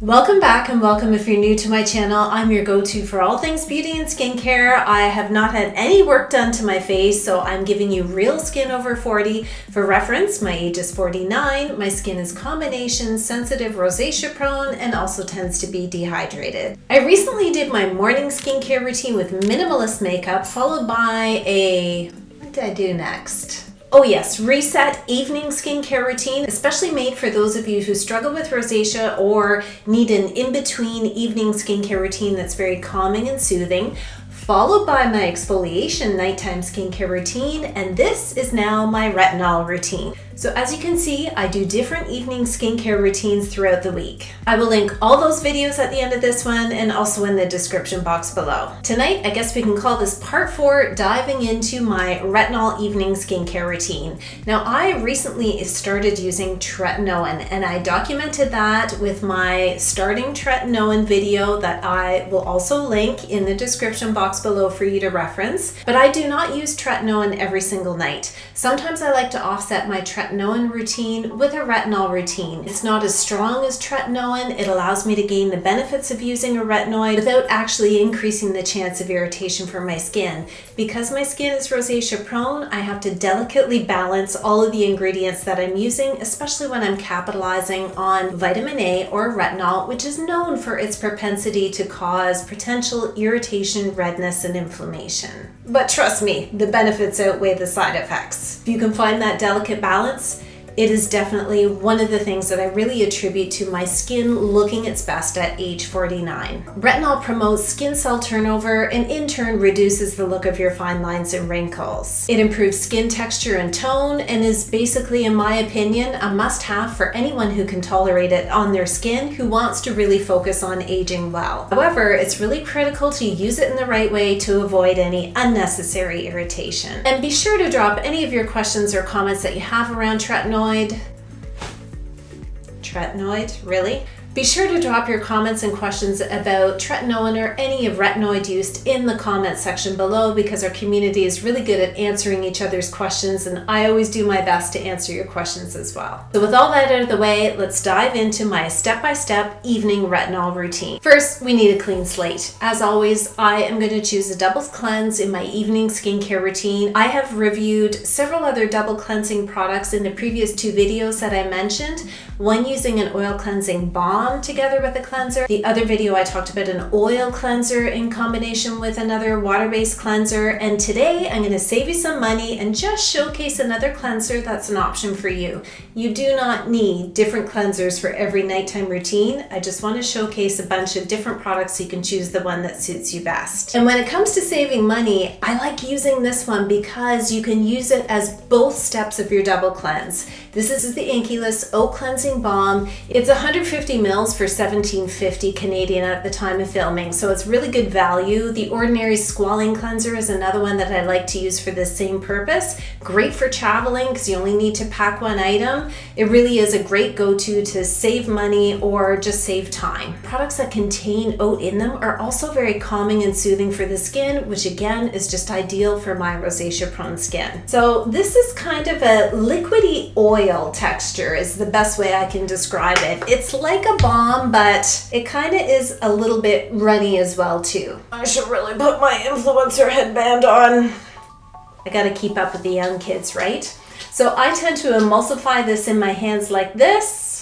Welcome back and welcome if you're new to my channel. I'm your go-to for all things beauty and skincare. I have not had any work done to my face, so I'm giving you real skin over 40. For reference, my age is 49. My skin is combination, sensitive, rosacea prone, and also tends to be dehydrated. I recently did my morning skincare routine with minimalist makeup, followed by what did I do next? Oh yes, reset evening skincare routine, especially made for those of you who struggle with rosacea or need an in-between evening skincare routine that's very calming and soothing, followed by my exfoliation nighttime skincare routine, and this is now my retinol routine. So as you can see, I do different evening skincare routines throughout the week. I will link all those videos at the end of this one and also in the description box below. Tonight, I guess we can call this part 4, diving into my retinol evening skincare routine. Now, I recently started using tretinoin, and I documented that with my starting tretinoin video that I will also link in the description box below for you to reference. But I do not use tretinoin every single night. Sometimes I like to offset my tretinoin routine with a retinol routine. It's not as strong as tretinoin. It allows me to gain the benefits of using a retinoid without actually increasing the chance of irritation for my skin. Because my skin is rosacea prone, I have to delicately balance all of the ingredients that I'm using, especially when I'm capitalizing on vitamin A or retinol, which is known for its propensity to cause potential irritation, redness, and inflammation. But trust me, the benefits outweigh the side effects. If you can find that delicate balance, it is definitely one of the things that I really attribute to my skin looking its best at age 49. Retinol promotes skin cell turnover and in turn reduces the look of your fine lines and wrinkles. It improves skin texture and tone and is basically, in my opinion, a must-have for anyone who can tolerate it on their skin who wants to really focus on aging well. However, it's really critical to use it in the right way to avoid any unnecessary irritation. And be sure to drop any of your questions or comments that you have around tretinoid, really? Be sure to drop your comments and questions about tretinoin or any of retinoid use in the comment section below, because our community is really good at answering each other's questions, and I always do my best to answer your questions as well. So with all that out of the way, let's dive into my step-by-step evening retinol routine. First, we need a clean slate. As always, I am going to choose a double cleanse in my evening skincare routine. I have reviewed several other double cleansing products in the previous 2 videos that I mentioned, one using an oil cleansing balm together with a cleanser. The other video I talked about an oil cleanser in combination with another water-based cleanser, and today I'm going to save you some money and just showcase another cleanser that's an option for you. You do not need different cleansers for every nighttime routine. I just want to showcase a bunch of different products so you can choose the one that suits you best. And when it comes to saving money, I like using this one because you can use it as both steps of your double cleanse. This is the Inkyless Oat Cleansing Balm. It's 150 mils for $17.50 Canadian at the time of filming, so it's really good value. The Ordinary Squalene Cleanser is another one that I like to use for the same purpose. Great for traveling because you only need to pack one item. It really is a great go-to to save money or just save time. Products that contain oat in them are also very calming and soothing for the skin, which again is just ideal for my rosacea prone skin. So this is kind of a liquidy oil texture is the best way I can describe it. It's like a balm, but it kind of is a little bit runny as well too. I should really put my influencer headband on. I gotta keep up with the young kids, right? So I tend to emulsify this in my hands like this,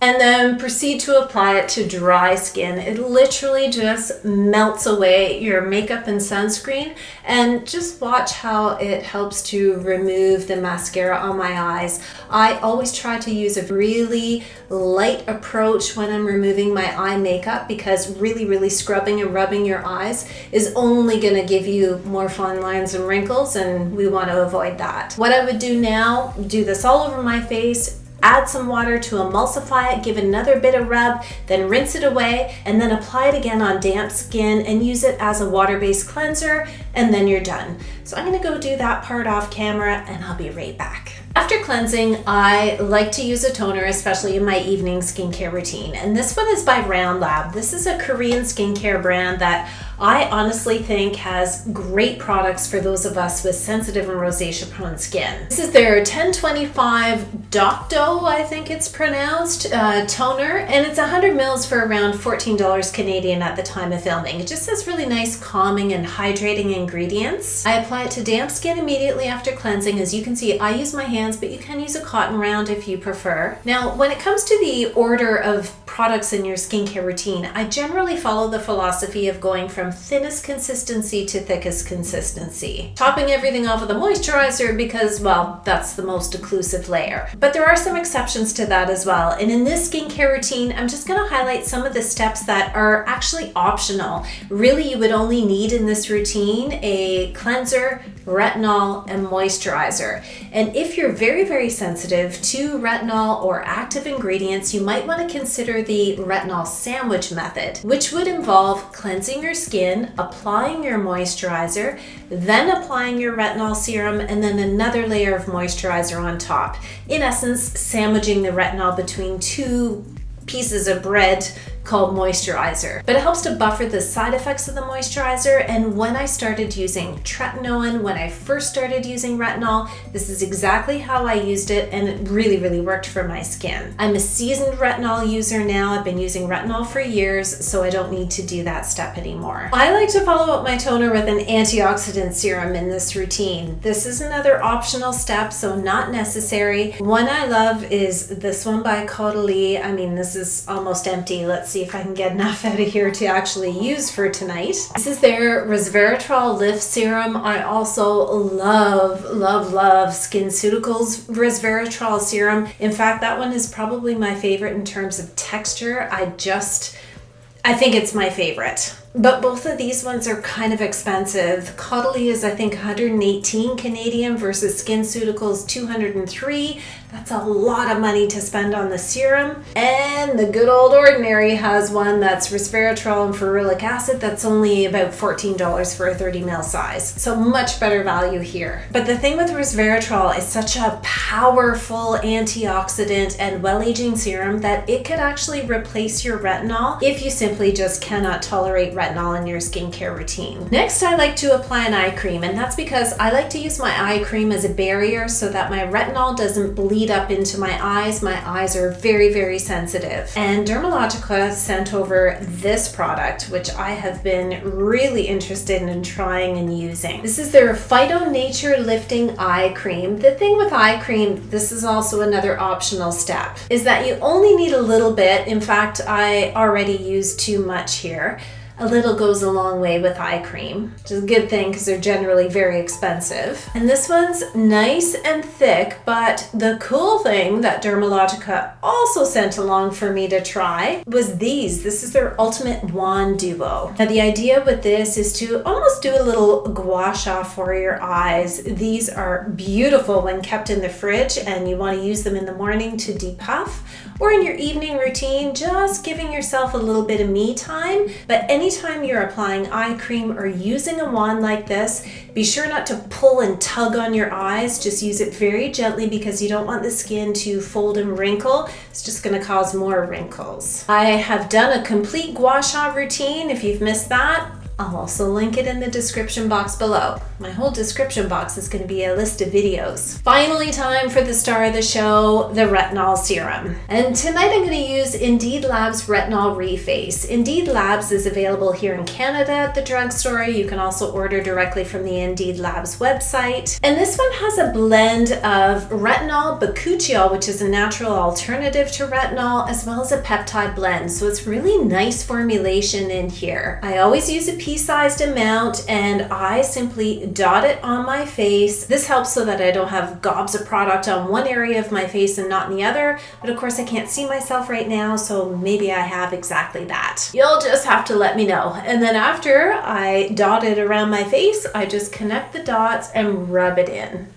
and then proceed to apply it to dry skin. It literally just melts away your makeup and sunscreen, and just watch how it helps to remove the mascara on my eyes. I always try to use a really light approach when I'm removing my eye makeup, because really scrubbing and rubbing your eyes is only going to give you more fine lines and wrinkles, and we want to avoid that. What I would do now, do this all over my face, add some water to emulsify it, give another bit of rub, then rinse it away, and then apply it again on damp skin and use it as a water-based cleanser, and then you're done. So I'm gonna go do that part off camera and I'll be right back. After cleansing, I like to use a toner, especially in my evening skincare routine. And this one is by Round Lab. This is a Korean skincare brand that I honestly think has great products for those of us with sensitive and rosacea prone skin. This is their 1025 Docto, I think it's pronounced, toner, and it's 100 mils for around $14 Canadian at the time of filming. It just has really nice calming and hydrating ingredients. I apply it to damp skin immediately after cleansing. As you can see, I use my hands, but you can use a cotton round if you prefer. Now, when it comes to the order of products in your skincare routine, I generally follow the philosophy of going from thinnest consistency to thickest consistency. Topping everything off with a moisturizer because, well, that's the most occlusive layer. But there are some exceptions to that as well. And in this skincare routine, I'm just going to highlight some of the steps that are actually optional. Really, you would only need in this routine a cleanser, retinol, and moisturizer. And if you're very, very sensitive to retinol or active ingredients, you might want to consider the retinol sandwich method, which would involve cleansing your skin, applying your moisturizer, then applying your retinol serum, and then another layer of moisturizer on top. In essence, sandwiching the retinol between two pieces of bread called moisturizer. But it helps to buffer the side effects of the moisturizer. And when I started using tretinoin, when I first started using retinol, this is exactly how I used it, and it really, really worked for my skin. I'm a seasoned retinol user now. I've been using retinol for years, so I don't need to do that step anymore. I like to follow up my toner with an antioxidant serum in this routine. This is another optional step, so not necessary. One I love is this one by Caudalie. I mean, this is almost empty. Let's see if I can get enough out of here to actually use for tonight. This is their resveratrol lift serum. I also love SkinCeuticals resveratrol serum. In fact, that one is probably my favorite in terms of texture. I think it's my favorite. But both of these ones are kind of expensive. Caudalie is, I think, 118 Canadian versus SkinCeuticals 203. That's a lot of money to spend on the serum. And the good old Ordinary has one that's resveratrol and ferulic acid that's only about $14 for a 30 ml size. So much better value here. But the thing with resveratrol is such a powerful antioxidant and well-aging serum that it could actually replace your retinol if you simply just cannot tolerate retinol in your skincare routine. Next, I like to apply an eye cream, and that's because I like to use my eye cream as a barrier so that my retinol doesn't bleed up into my eyes. My eyes are very, very sensitive. And Dermalogica sent over this product, which I have been really interested in trying and using. This is their Phyto Nature Lifting Eye Cream. The thing with eye cream, this is also another optional step, is that you only need a little bit. In fact, I already use too much here. A little goes a long way with eye cream, which is a good thing because they're generally very expensive. And this one's nice and thick, but the cool thing that Dermalogica also sent along for me to try was these. This is their Ultimate Wand Duo. Now the idea with this is to almost do a little gua sha for your eyes. These are beautiful when kept in the fridge, and you want to use them in the morning to depuff, or in your evening routine, just giving yourself a little bit of me time. But anytime you're applying eye cream or using a wand like this, be sure not to pull and tug on your eyes. Just use it very gently because you don't want the skin to fold and wrinkle. It's just going to cause more wrinkles. I have done a complete gua sha routine. If you've missed that, I'll also link it in the description box below. My whole description box is going to be a list of videos. Finally, time for the star of the show, the retinol serum. And tonight I'm going to use Indeed Labs Retinol Reface. Indeed Labs is available here in Canada at the drugstore. You can also order directly from the Indeed Labs website. And this one has a blend of retinol, bakuchiol, which is a natural alternative to retinol, as well as a peptide blend. So it's really nice formulation in here. I always use a pea-sized amount, and I simply dot it on my face. This helps so that I don't have gobs of product on one area of my face and not in the other, but of course I can't see myself right now, so maybe I have exactly that. You'll just have to let me know. And then after I dot it around my face, I just connect the dots and rub it in.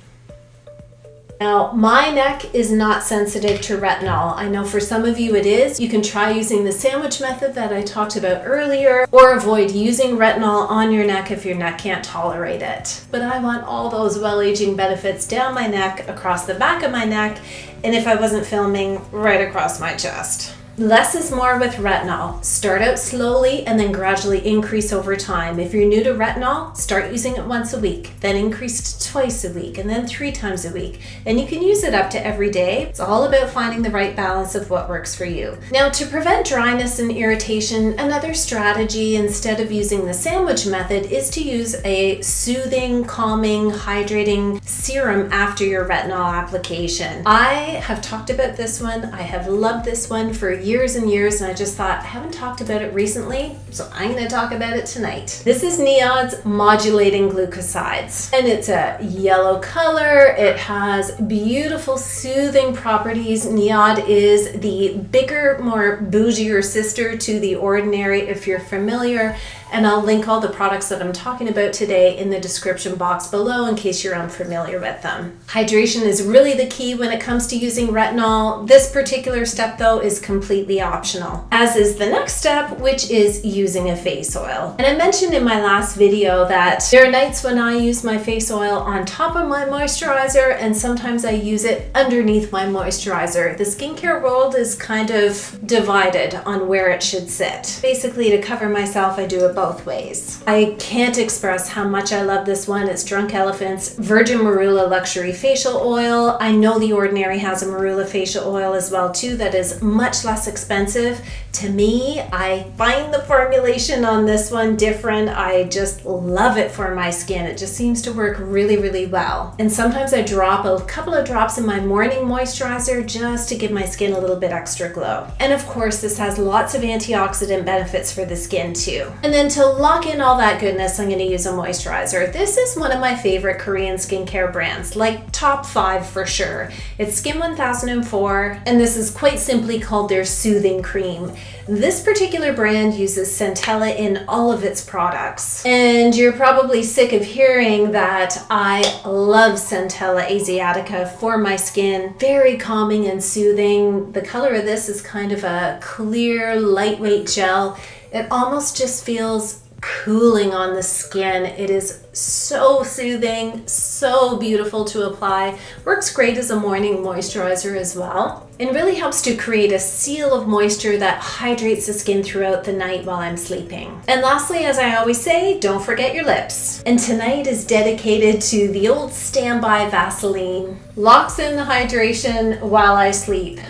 Now, my neck is not sensitive to retinol. I know for some of you it is. You can try using the sandwich method that I talked about earlier, or avoid using retinol on your neck if your neck can't tolerate it. But I want all those well-aging benefits down my neck, across the back of my neck, and if I wasn't filming, right across my chest. Less is more with retinol. Start out slowly and then gradually increase over time. If you're new to retinol, start using it once a week, then increase to twice a week, and then 3 times a week. And you can use it up to every day. It's all about finding the right balance of what works for you. Now, to prevent dryness and irritation, another strategy instead of using the sandwich method is to use a soothing, calming, hydrating serum after your retinol application. I have talked about this one. I have loved this one for years and years, and I just thought I haven't talked about it recently, so I'm going to talk about it tonight. This is Neod's modulating glucosides, and it's a yellow color. It has beautiful soothing properties. Neod is the bigger, more bougier sister to the Ordinary, if you're familiar, and I'll link all the products that I'm talking about today in the description box below in case you're unfamiliar with them. Hydration is really the key when it comes to using retinol. This particular step though is completely optional, as is the next step, which is using a face oil. And I mentioned in my last video that there are nights when I use my face oil on top of my moisturizer, and sometimes I use it underneath my moisturizer. The skincare world is kind of divided on where it should sit. Basically, to cover myself, I do it both ways. I can't express how much I love this one. It's Drunk Elephant's Virgin Marula Luxury Facial Oil. I know The Ordinary has a Marula facial oil as well too that is much less expensive. To me, I find the formulation on this one different. I just love it for my skin. It just seems to work really, really well. And sometimes I drop a couple of drops in my morning moisturizer just to give my skin a little bit extra glow. And of course, this has lots of antioxidant benefits for the skin too. And then to lock in all that goodness, I'm going to use a moisturizer. This is one of my favorite Korean skincare brands, like top 5 for sure. It's Skin 1004, and this is quite simply called their Soothing Cream. This particular brand uses centella in all of its products. And you're probably sick of hearing that I love centella asiatica for my skin. Very calming and soothing. The color of this is kind of a clear, lightweight gel. It almost just feels cooling on the skin. It is so soothing, so beautiful to apply. Works great as a morning moisturizer as well, and really helps to create a seal of moisture that hydrates the skin throughout the night while I'm sleeping. And lastly, as I always say, don't forget your lips. And tonight is dedicated to the old standby Vaseline. Locks in the hydration while I sleep.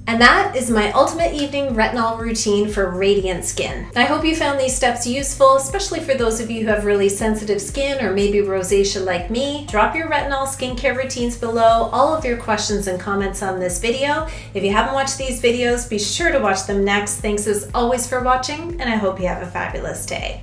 And that is my ultimate evening retinol routine for radiant skin. I hope you found these steps useful, especially for those of you who have really sensitive skin or maybe rosacea like me. Drop your retinol skincare routines below, all of your questions and comments on this video. If you haven't watched these videos, be sure to watch them next. Thanks as always for watching, and I hope you have a fabulous day.